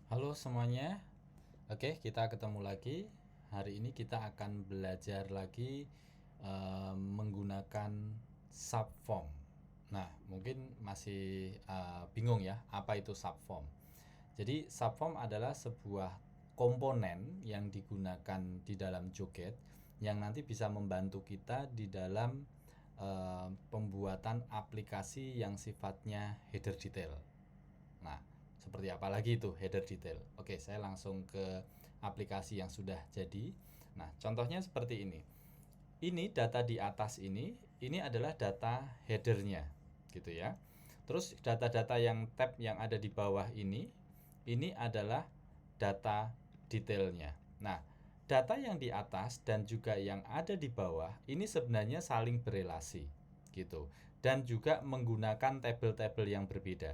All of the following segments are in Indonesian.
Halo semuanya. Oke, kita ketemu lagi. Hari ini kita akan belajar lagi menggunakan subform. Nah, mungkin masih bingung ya, apa itu subform. Jadi, subform adalah sebuah komponen yang digunakan di dalam joget yang nanti bisa membantu kita di dalam pembuatan aplikasi yang sifatnya header detail. Nah, seperti apa lagi itu header detail? Oke, saya langsung ke aplikasi yang sudah jadi. Nah, contohnya seperti ini. Ini data di atas ini adalah data headernya, gitu ya. Terus data-data yang tab yang ada di bawah ini adalah data detailnya. Nah, data yang di atas dan juga yang ada di bawah ini sebenarnya saling berelasi, gitu. Dan juga menggunakan tabel-tabel yang berbeda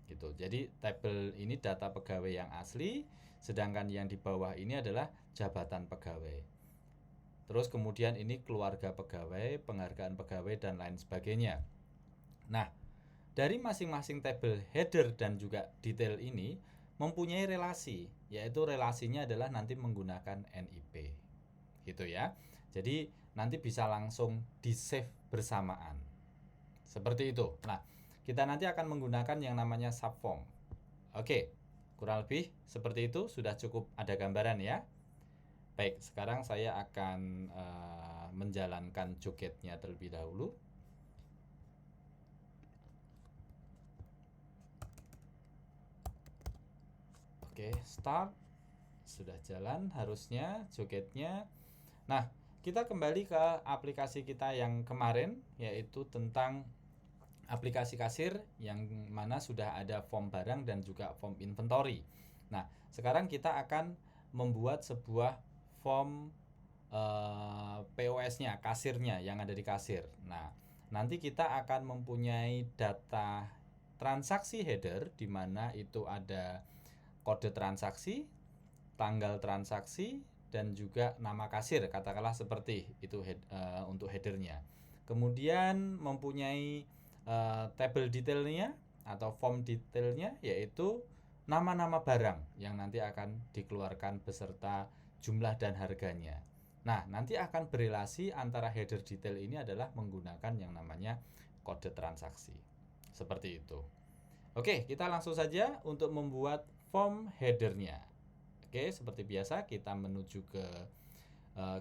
gitu. Jadi tabel ini data pegawai yang asli, sedangkan yang di bawah ini adalah jabatan pegawai. Terus kemudian ini keluarga pegawai, penghargaan pegawai dan lain sebagainya. Nah, dari masing-masing tabel header dan juga detail ini mempunyai relasi, yaitu relasinya adalah nanti menggunakan NIP. Gitu ya. Jadi nanti bisa langsung di-save bersamaan. Seperti itu. Nah, kita nanti akan menggunakan yang namanya subform. Oke, kurang lebih seperti itu sudah cukup ada gambaran ya. Baik, sekarang saya akan menjalankan jogetnya terlebih dahulu. Oke, start. Sudah jalan harusnya jogetnya. Nah, kita kembali ke aplikasi kita yang kemarin, yaitu tentang aplikasi kasir yang mana sudah ada form barang dan juga form inventory. Nah, sekarang kita akan membuat sebuah form POS-nya, kasirnya yang ada di kasir. Nah, nanti kita akan mempunyai data transaksi header di mana itu ada kode transaksi, tanggal transaksi, dan juga nama kasir, katakanlah seperti itu untuk headernya. Kemudian mempunyai table detailnya atau form detailnya, yaitu nama-nama barang yang nanti akan dikeluarkan beserta jumlah dan harganya. Nah, nanti akan berelasi antara header detail ini adalah menggunakan yang namanya kode transaksi. Seperti itu. Oke, kita langsung saja untuk membuat form headernya. Oke, seperti biasa kita menuju ke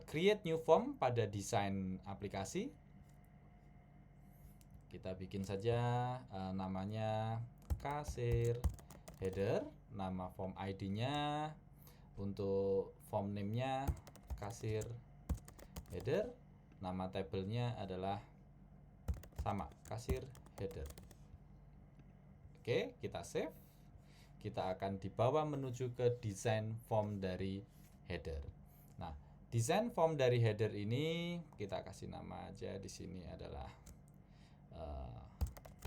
create new form pada desain aplikasi. Kita bikin saja namanya kasir header, nama form ID-nya, untuk form name-nya kasir header, nama tabelnya adalah sama, kasir header. Oke, kita save. Kita akan dibawa menuju ke desain form dari header. Nah, desain form dari header ini kita kasih nama aja di sini adalah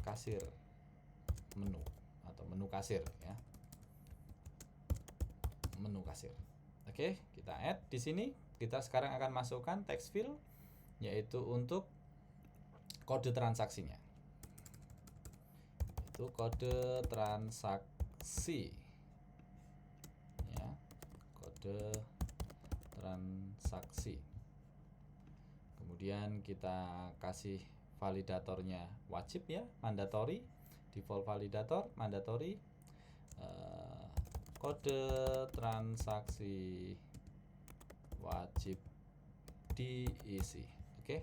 kasir menu atau menu kasir ya. Menu kasir. Oke, kita add di sini. Kita sekarang akan masukkan text field yaitu untuk kode transaksinya. Itu kode transaksi. Ya, kode transaksi. Kemudian kita kasih validatornya wajib ya, mandatory, default validator mandatory, kode transaksi wajib diisi. Oke.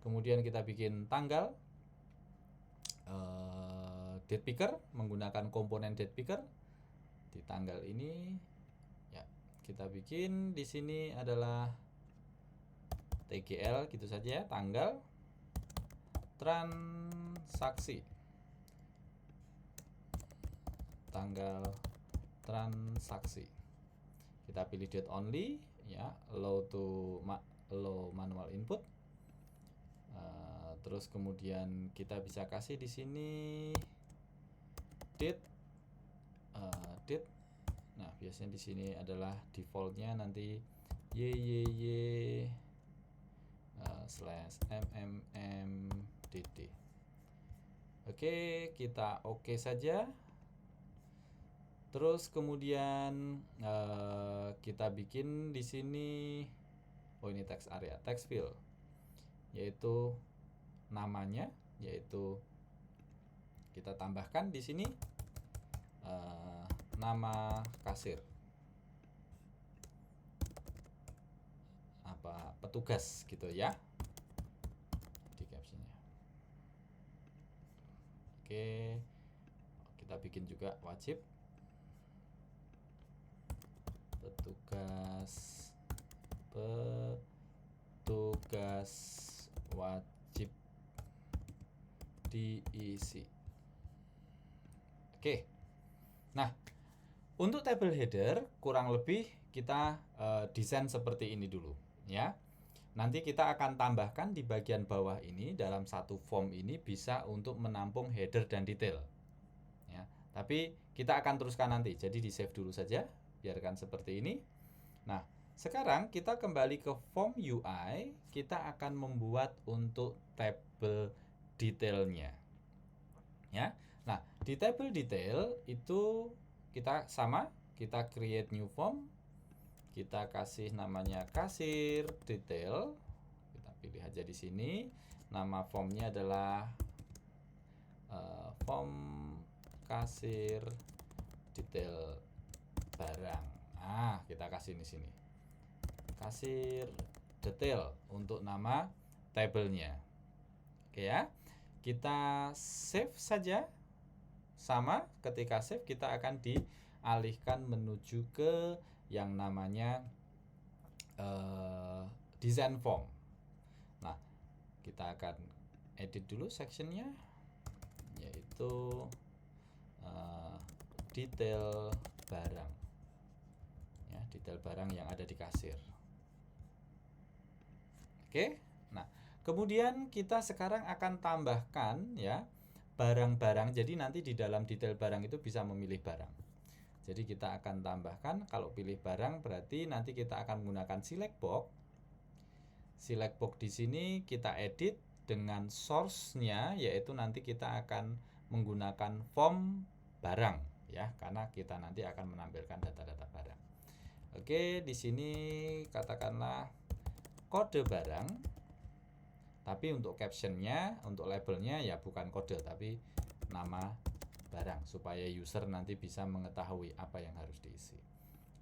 Kemudian kita bikin tanggal, date picker menggunakan komponen date picker di tanggal ini. Ya, kita bikin di sini adalah TGL gitu saja ya, tanggal transaksi, tanggal transaksi. Kita pilih date only ya, allow manual input. Terus kemudian kita bisa kasih di sini date. Nah, biasanya di sini adalah defaultnya nanti YYY /mmmdd. Oke, kita oke saja. Terus kemudian kita bikin di sini, oh ini text area, text field, yaitu namanya, yaitu kita tambahkan di sini nama kasir, petugas gitu ya di captionnya. Oke, kita bikin juga wajib, petugas wajib diisi. Oke. Nah, untuk table header kurang lebih kita desain seperti ini dulu ya. Nanti kita akan tambahkan di bagian bawah ini, dalam satu form ini bisa untuk menampung header dan detail ya. Tapi kita akan teruskan nanti, jadi di save dulu saja, biarkan seperti ini. Nah, sekarang kita kembali ke form UI, kita akan membuat untuk table detailnya ya. Nah, di table detail itu kita sama, kita create new form, kita kasih namanya kasir detail, kita pilih aja di sini. Nama formnya adalah form kasir detail barang. Nah, kita kasih di sini kasir detail untuk nama tabelnya. Oke ya, kita save saja. Sama, ketika save kita akan dialihkan menuju ke yang namanya design form. Nah, kita akan edit dulu sectionnya, yaitu detail barang ya, detail barang yang ada di kasir. Oke. Nah, kemudian kita sekarang akan tambahkan ya barang-barang. Jadi nanti di dalam detail barang itu bisa memilih barang. Jadi kita akan tambahkan, kalau pilih barang berarti nanti kita akan menggunakan select box. Select box di sini kita edit dengan source-nya, yaitu nanti kita akan menggunakan form barang ya, karena kita nanti akan menampilkan data-data barang. Oke, di sini katakanlah kode barang. Tapi untuk captionnya, untuk labelnya ya bukan kode tapi nama barang, supaya user nanti bisa mengetahui apa yang harus diisi.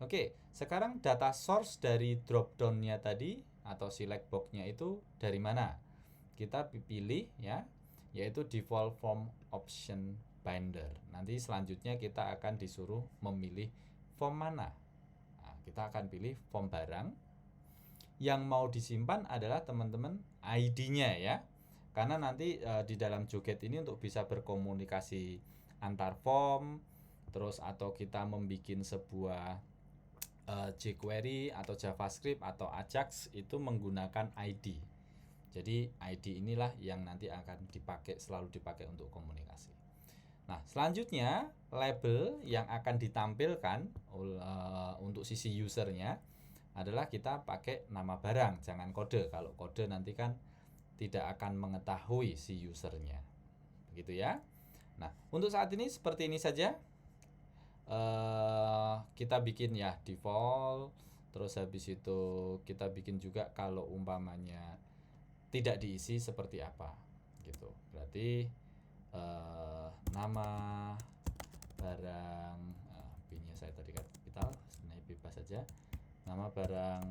Oke, sekarang data source dari drop down-nya tadi atau select box-nya itu dari mana? Kita pilih ya, yaitu default form option binder. Nanti selanjutnya kita akan disuruh memilih form mana. Nah, kita akan pilih form barang. Yang mau disimpan adalah teman-teman ID-nya ya. Karena nanti di dalam Joget ini untuk bisa berkomunikasi antar form, terus atau kita membuat sebuah jQuery atau JavaScript atau Ajax itu menggunakan ID. Jadi ID inilah yang nanti akan selalu dipakai untuk komunikasi. Nah, selanjutnya label yang akan ditampilkan untuk sisi usernya adalah kita pakai nama barang, jangan kode. Kalau kode nanti kan tidak akan mengetahui si usernya, begitu ya. Nah, untuk saat ini seperti ini saja. Kita bikin ya default, terus habis itu kita bikin juga kalau umpamanya tidak diisi seperti apa, gitu. Berarti nama barang, P-nya saya tadi kapital, sebenarnya bebas saja. Nama barang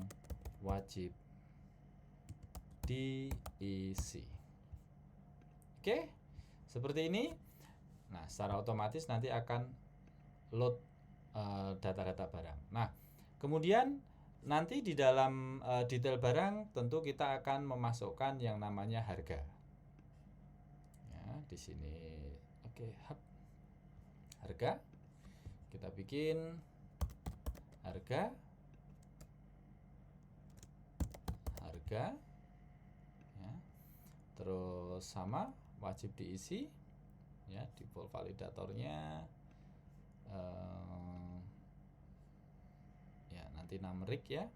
wajib diisi. Oke, seperti ini. Nah, secara otomatis nanti akan load data-data barang. Nah, kemudian nanti di dalam detail barang tentu kita akan memasukkan yang namanya harga. Ya, di sini oke, harga. Kita bikin harga ya. Terus sama wajib diisi ya, default validatornya ya nanti numeric ya.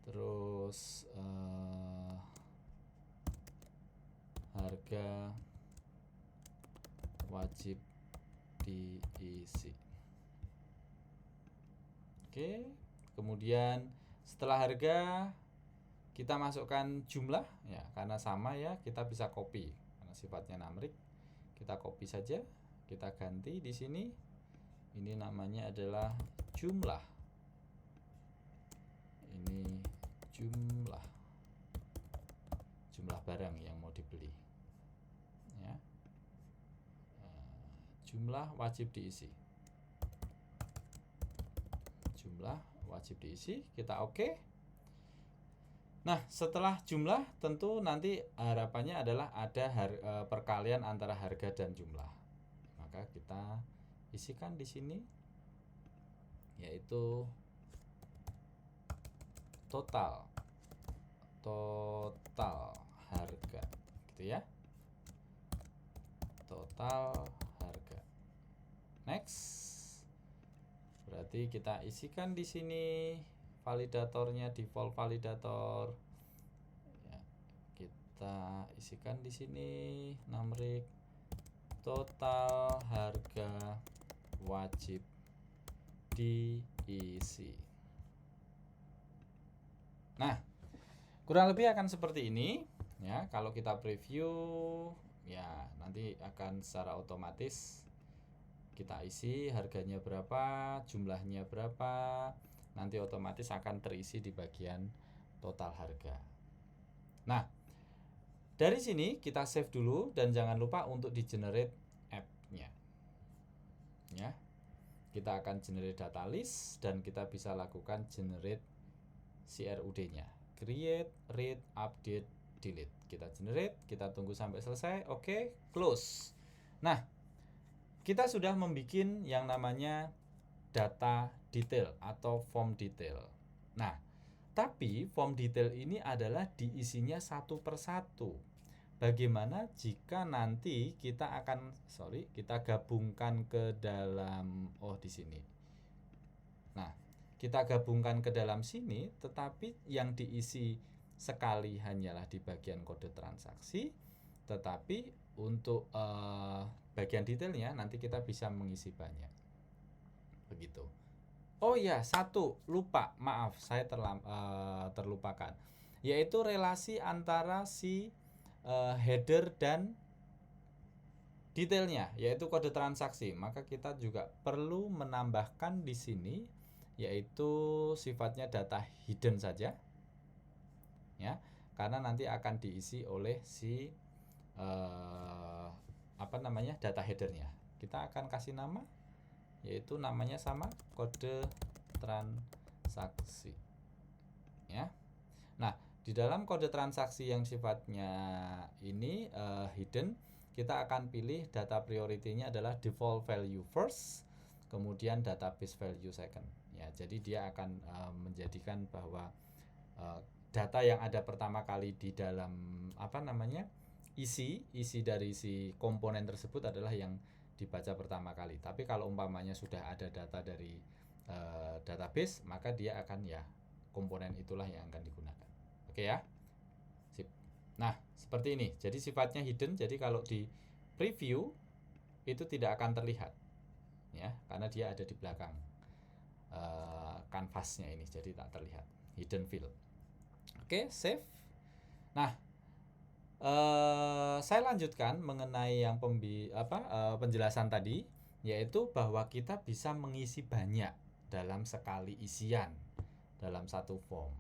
Terus harga wajib diisi. Oke, kemudian setelah harga kita masukkan jumlah ya, karena sama ya, kita bisa copy karena sifatnya numeric. Kita copy saja, kita ganti di sini. Ini namanya adalah jumlah. Ini jumlah barang yang mau dibeli ya. Jumlah wajib diisi. Jumlah wajib diisi, kita oke. Nah, setelah jumlah tentu nanti harapannya adalah ada perkalian antara harga dan jumlah. Maka kita isikan di sini yaitu total harga, gitu ya. Total harga. Next. Berarti kita isikan di sini validatornya, default validator. Ya, kita isikan di sini numeric total harga wajib diisi. Nah, kurang lebih akan seperti ini ya. Kalau kita preview ya nanti akan secara otomatis kita isi harganya berapa, jumlahnya berapa, nanti otomatis akan terisi di bagian total harga. Nah, dari sini kita save dulu dan jangan lupa untuk di generate app-nya ya. Kita akan generate data list dan kita bisa lakukan generate CRUD-nya, create, read, update, delete. Kita generate, kita tunggu sampai selesai. Oke, close. Nah, kita sudah membuat yang namanya data detail atau form detail. Nah, tapi form detail ini adalah diisinya satu persatu. Bagaimana jika nanti kita gabungkan ke dalam di sini. Nah, kita gabungkan ke dalam sini, tetapi yang diisi sekali hanyalah di bagian kode transaksi, tetapi untuk bagian detailnya nanti kita bisa mengisi banyak. Begitu. Oh ya, satu lupa, maaf, saya terlupakan, yaitu relasi antara si header dan detailnya, yaitu kode transaksi. Maka kita juga perlu menambahkan di sini, yaitu sifatnya data hidden saja, ya, karena nanti akan diisi oleh si data headernya. Kita akan kasih nama, yaitu namanya sama, kode transaksi, ya. Nah, di dalam kode transaksi yang sifatnya ini hidden, kita akan pilih data priority-nya adalah default value first, kemudian database value second. Ya, jadi dia akan menjadikan bahwa data yang ada pertama kali di dalam isi dari si komponen tersebut adalah yang dibaca pertama kali. Tapi kalau umpamanya sudah ada data dari database, maka dia akan komponen itulah yang akan digunakan. Oke ya. Sip. Nah, seperti ini. Jadi sifatnya hidden. Jadi kalau di preview itu tidak akan terlihat, ya, karena dia ada di belakang kanvasnya ini. Jadi tak terlihat, hidden field. Oke, save. Nah, saya lanjutkan mengenai yang penjelasan tadi, yaitu bahwa kita bisa mengisi banyak dalam sekali isian dalam satu form.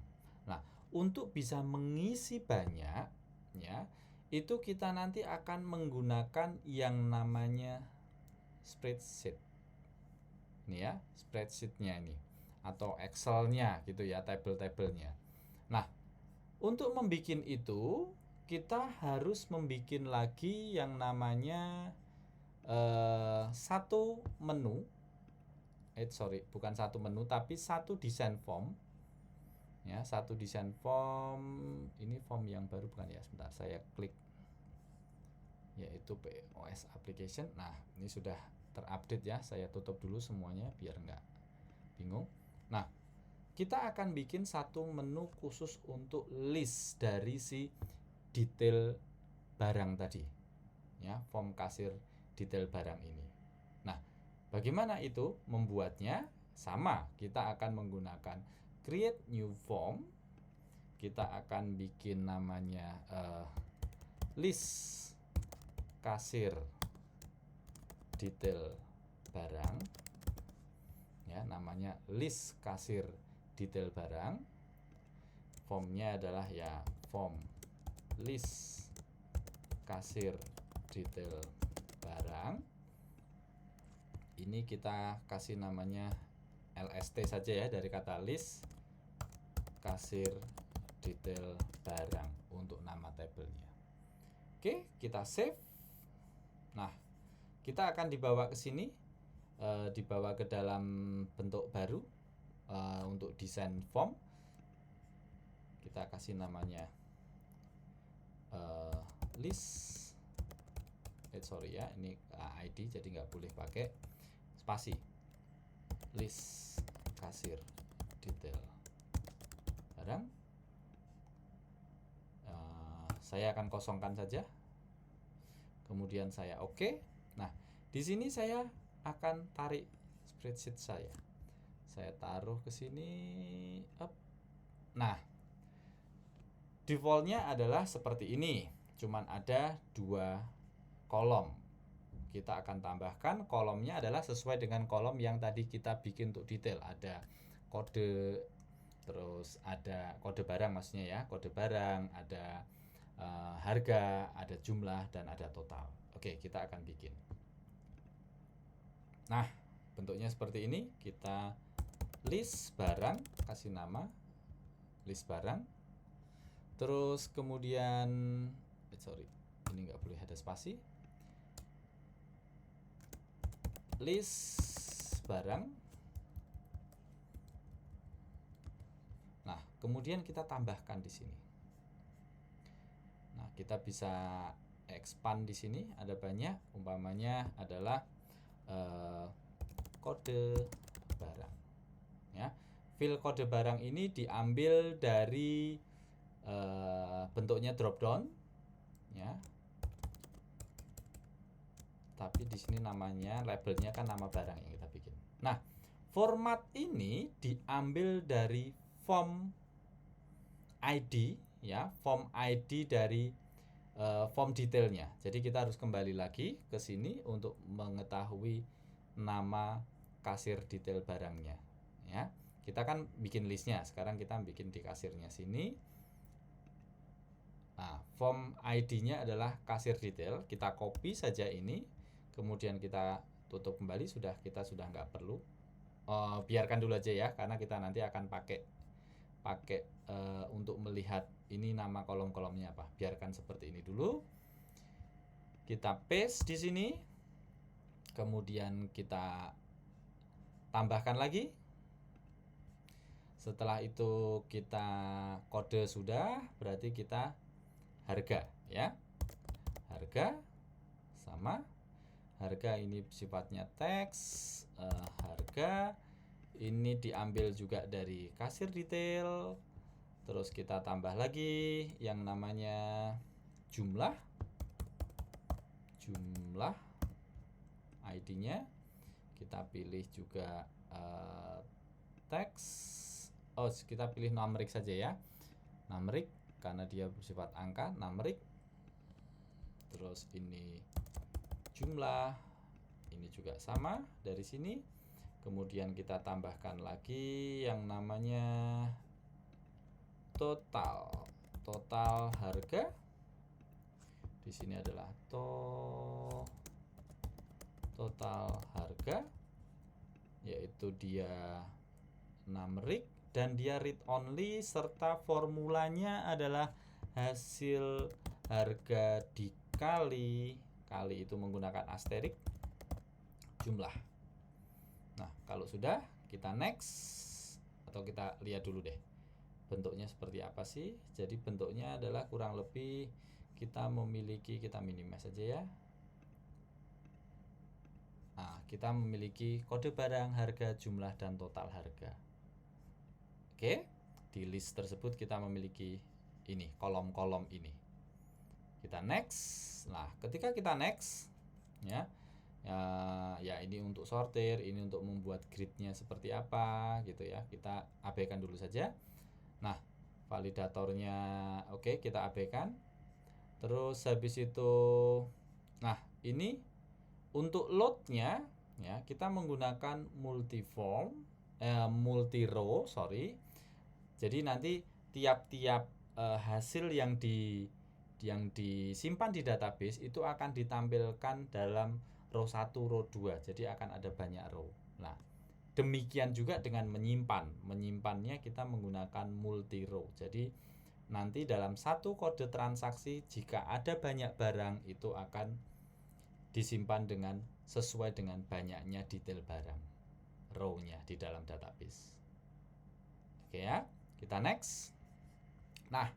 Nah, untuk bisa mengisi banyak, ya, itu kita nanti akan menggunakan yang namanya spreadsheet. Ini ya, spreadsheet-nya ini atau Excel-nya gitu ya, tabel-tabelnya. Nah, untuk membuat itu kita harus membuat lagi yang namanya satu menu. Bukan satu menu, tapi satu desain form. Ya, satu desain form. Ini form yang baru bukan ya? Sebentar, saya klik, yaitu POS application. Nah, ini sudah terupdate ya. Saya tutup dulu semuanya biar nggak bingung. Nah, kita akan bikin satu menu khusus untuk list dari si detail barang tadi, ya, form kasir detail barang ini. Nah, bagaimana itu membuatnya? sama, kita akan menggunakan create new form. Kita akan bikin namanya list kasir detail barang, ya, namanya list kasir detail barang. Formnya adalah ya form list kasir detail barang. Ini kita kasih namanya LST saja ya, dari kata list kasir detail barang untuk nama tabelnya. Oke, kita save. Nah, kita akan dibawa ke sini, dibawa ke dalam bentuk baru untuk desain form. Kita kasih namanya list. Sorry ya, ini ID jadi nggak boleh pakai spasi. List kasir detail barang. Saya akan kosongkan saja. Kemudian saya oke. Nah, di sini saya akan tarik spreadsheet saya. Saya taruh ke sini. Up. Nah, defaultnya adalah seperti ini. Cuman ada 2 kolom. Kita akan tambahkan kolomnya adalah sesuai dengan kolom yang tadi kita bikin untuk detail. Ada kode, terus ada kode barang maksudnya ya, kode barang, ada harga, ada jumlah, dan ada total. Oke, kita akan bikin. Nah, bentuknya seperti ini. Kita list barang, kasih nama list barang. Terus kemudian sorry, ini nggak boleh ada spasi. List barang. Nah, kemudian kita tambahkan di sini. Nah, kita bisa expand di sini, ada banyak. Umpamanya adalah kode barang. Ya, file kode barang ini diambil dari bentuknya drop down, ya. Tapi di sini namanya, labelnya kan nama barang yang kita bikin. Nah, format ini diambil dari form ID, ya, form ID dari form detailnya. Jadi kita harus kembali lagi ke sini untuk mengetahui nama kasir detail barangnya, ya. Kita kan bikin listnya, sekarang kita bikin di kasirnya sini. Nah, form ID-nya adalah kasir detail. Kita copy saja ini, kemudian kita tutup kembali. Kita sudah nggak perlu, biarkan dulu aja ya, karena kita nanti akan pakai untuk melihat ini nama kolom-kolomnya apa. Biarkan seperti ini dulu. Kita paste di sini, kemudian kita tambahkan lagi. Setelah itu kita kode sudah, berarti kita harga, ya. Harga sama. Harga ini sifatnya teks. Harga ini diambil juga dari kasir detail. Terus kita tambah lagi yang namanya jumlah ID-nya. Kita pilih juga teks. Kita pilih numeric saja ya. Numeric karena dia bersifat angka, numeric. Terus ini jumlah. Ini juga sama dari sini. Kemudian kita tambahkan lagi yang namanya total harga. Di sini adalah total harga, yaitu dia numeric dan dia read only, serta formulanya adalah hasil harga dikali itu menggunakan asterik jumlah. Nah, kalau sudah, kita next, atau kita lihat dulu deh bentuknya seperti apa sih. Jadi bentuknya adalah kurang lebih kita minimize saja ya. Nah, kita memiliki kode barang, harga, jumlah, dan total harga. Oke, di list tersebut kita memiliki ini, kolom-kolom ini. Kita next. Nah, ketika kita next, ya, Ya ini untuk sortir, ini untuk membuat gridnya seperti apa gitu ya. Kita abaikan dulu saja. Nah, validatornya oke, kita abaikan. Terus habis itu, nah ini untuk loadnya ya kita menggunakan multi row, sorry. Jadi nanti tiap-tiap hasil yang disimpan di database itu akan ditampilkan dalam row 1, row 2. Jadi akan ada banyak row. Nah, demikian juga dengan menyimpannya kita menggunakan multi row. Jadi nanti dalam satu kode transaksi jika ada banyak barang itu akan disimpan dengan sesuai dengan banyaknya detail barang row-nya di dalam database. Oke ya, kita next. Nah,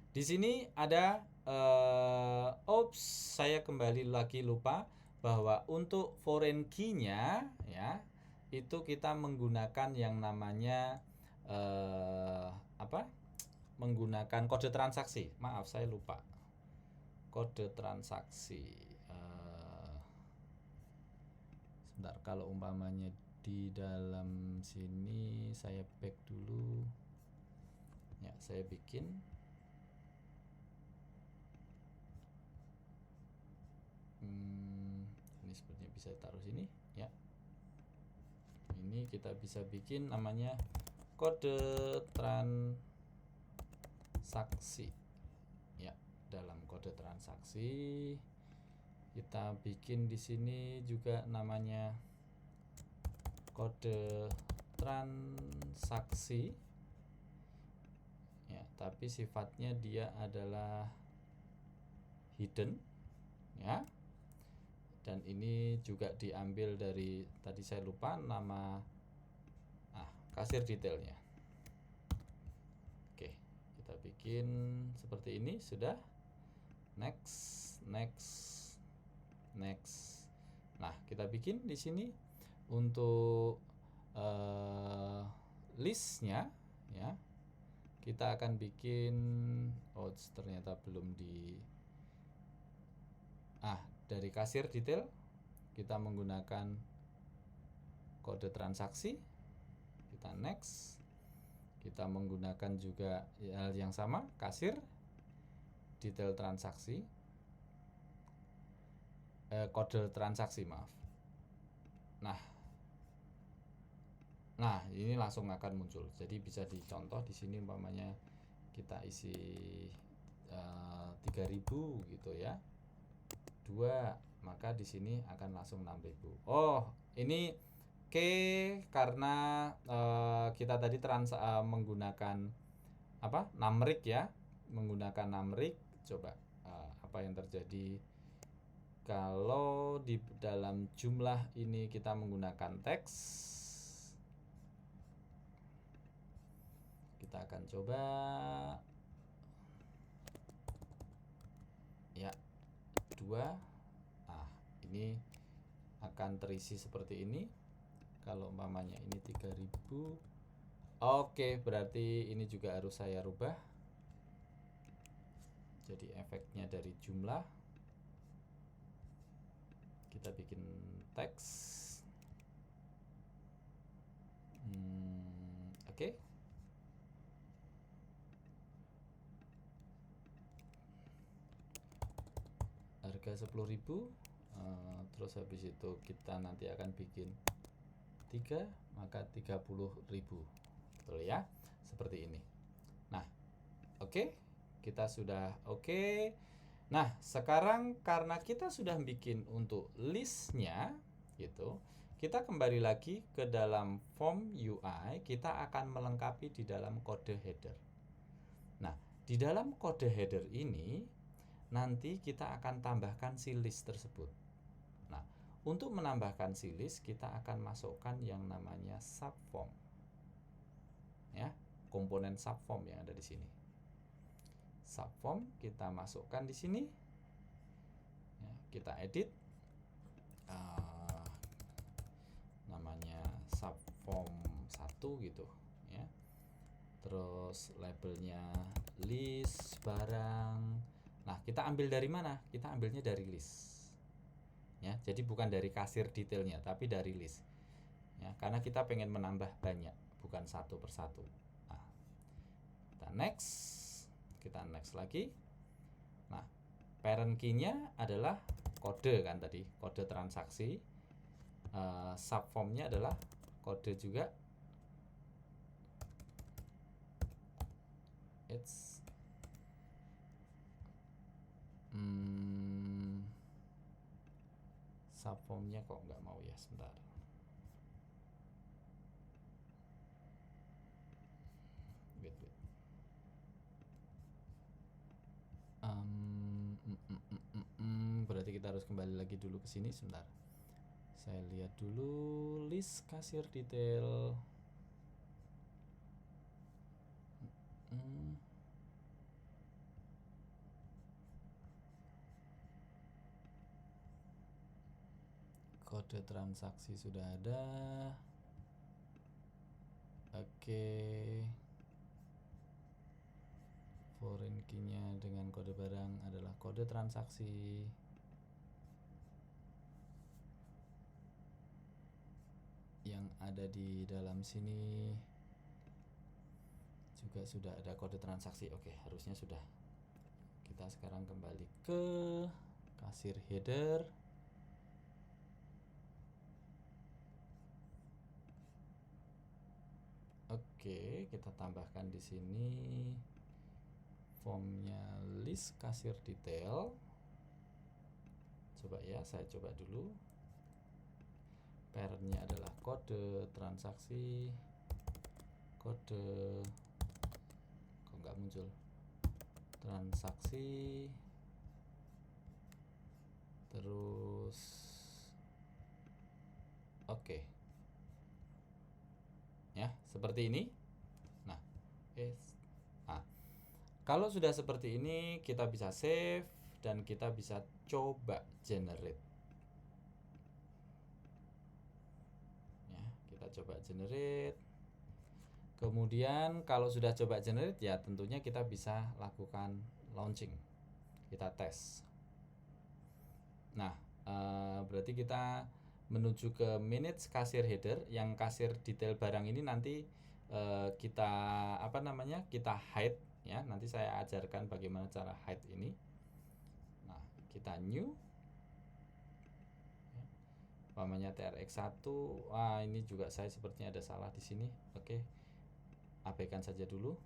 di sini ada saya kembali lagi lupa bahwa untuk foreign key-nya ya itu kita menggunakan yang namanya menggunakan kode transaksi. Maaf, saya lupa. Kode transaksi. Sebentar, kalau umpamanya di dalam sini saya back dulu. Ya, saya bikin. Ini sepertinya bisa taruh sini ya. Ini kita bisa bikin namanya kode transaksi ya. Dalam kode transaksi kita bikin di sini juga namanya kode transaksi ya, tapi sifatnya dia adalah hidden ya. Dan ini juga diambil dari, tadi saya lupa nama kasir detailnya. Oke, kita bikin seperti ini. Sudah. Next. Nah, kita bikin di sini untuk listnya ya. Kita akan bikin ternyata belum dari kasir detail kita menggunakan kode transaksi. Kita next. Kita menggunakan juga hal yang sama, kasir detail transaksi, kode transaksi, maaf. Nah, ini langsung akan muncul. Jadi bisa dicontoh di sini umpamanya kita isi 3000 gitu ya. 2, maka di sini akan langsung 6000. Oh, ini karena kita tadi menggunakan numeric ya. Menggunakan numeric, coba apa yang terjadi kalau di dalam jumlah ini kita menggunakan teks. Kita akan coba ya 2. Ini akan terisi seperti ini. Kalau umpamanya ini 3000, oke, berarti ini juga harus saya rubah. Jadi efeknya dari jumlah kita bikin teks. Oke. Harga 10.000. Terus habis itu kita nanti akan bikin 3, maka 30.000. Betul ya? Seperti ini. Nah, oke. Kita sudah oke. Nah, sekarang karena kita sudah bikin untuk listnya gitu, kita kembali lagi ke dalam form UI. Kita akan melengkapi di dalam kode header. Nah, di dalam kode header ini nanti kita akan tambahkan si list tersebut. Nah, untuk menambahkan si list kita akan masukkan yang namanya subform. Ya, komponen subform yang ada di sini. Subform kita masukkan di sini. Ya, kita edit namanya subform 1 gitu ya. Terus labelnya list barang. Nah, kita ambil dari mana? Kita ambilnya dari list. ya. Jadi bukan dari kasir detailnya, tapi dari list. Ya, karena kita pengen menambah banyak, bukan satu persatu. Nah, kita next lagi. Nah, parent key-nya adalah kode kan tadi, kode transaksi. Subform-nya adalah kode juga. Subform-nya kok nggak mau ya, sebentar. Wait. Berarti kita harus kembali lagi dulu ke sini sebentar. Saya lihat dulu list kasir detail. Kode transaksi sudah ada. Oke. Foreign key-nya dengan kode barang adalah kode transaksi. Yang ada di dalam sini juga sudah ada kode transaksi. Oke, harusnya sudah. Kita sekarang kembali ke kasir header. Oke, kita tambahkan di sini formnya list kasir detail. Coba ya, saya coba dulu. Parentnya adalah kode transaksi, kode kok nggak muncul, transaksi, terus oke. Ya, seperti ini. Nah, kalau sudah seperti ini, kita bisa save dan kita bisa coba generate. Ya, kita coba generate. Kemudian kalau sudah coba generate, ya tentunya kita bisa lakukan launching. Kita tes. Nah, berarti kita menuju ke manage kasir header. Yang kasir detail barang ini nanti kita kita hide ya. Nanti saya ajarkan bagaimana cara hide ini. Nah, kita new. Umpamanya TRX1. Ini juga saya sepertinya ada salah di sini. Oke. Abaikan saja dulu.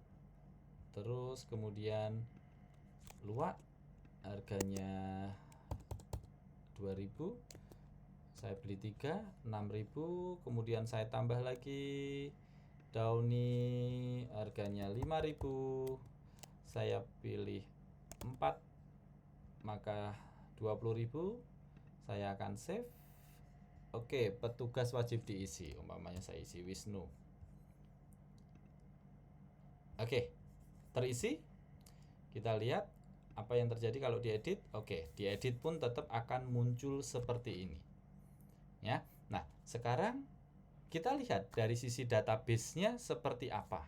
Terus kemudian luak harganya 2000. Saya beli 3, 6000. Kemudian saya tambah lagi Downy harganya 5000. Saya pilih 4, maka 20.000. Saya akan save. Oke, petugas wajib diisi. Umpamanya saya isi Wisnu. Oke, terisi. Kita lihat apa yang terjadi kalau diedit. Oke, diedit pun tetap akan muncul seperti ini. Ya. Nah, sekarang kita lihat dari sisi database-nya seperti apa.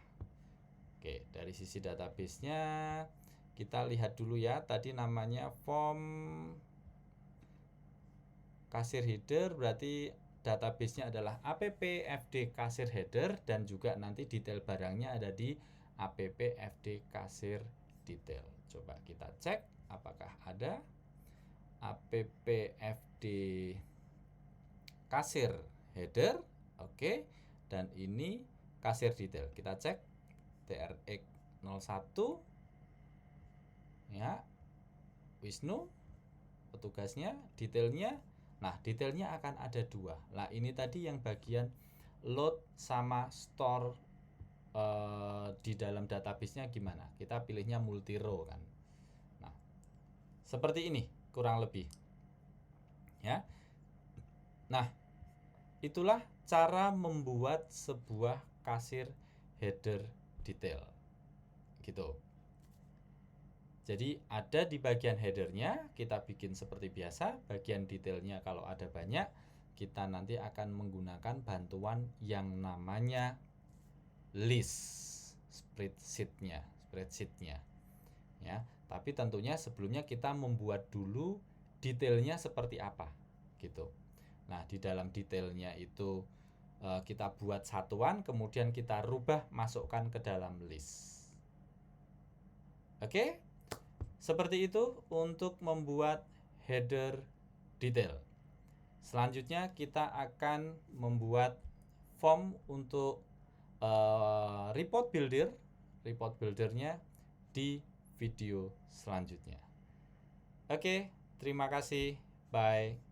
Oke, dari sisi database-nya kita lihat dulu ya. Tadi namanya form kasir header, berarti database-nya adalah appfd kasir header, dan juga nanti detail barangnya ada di appfd kasir detail. Coba kita cek apakah ada appfd kasir header. Oke, dan ini kasir detail. Kita cek TRX01 ya, Wisnu petugasnya, detailnya. Nah, detailnya akan ada 2. Nah, ini tadi yang bagian load sama store di dalam database-nya gimana? Kita pilihnya multi row kan. Nah, seperti ini kurang lebih. Ya. Nah, itulah cara membuat sebuah kasir header detail. Gitu. Jadi ada di bagian headernya kita bikin seperti biasa. Bagian detailnya kalau ada banyak, kita nanti akan menggunakan bantuan yang namanya list spreadsheet-nya ya. Tapi tentunya sebelumnya kita membuat dulu detailnya seperti apa gitu. Nah, di dalam detailnya itu kita buat satuan, kemudian kita rubah, masukkan ke dalam list. Oke, seperti itu untuk membuat header detail. Selanjutnya kita akan membuat form untuk report builder. Report buildernya di video selanjutnya. Oke, terima kasih. Bye.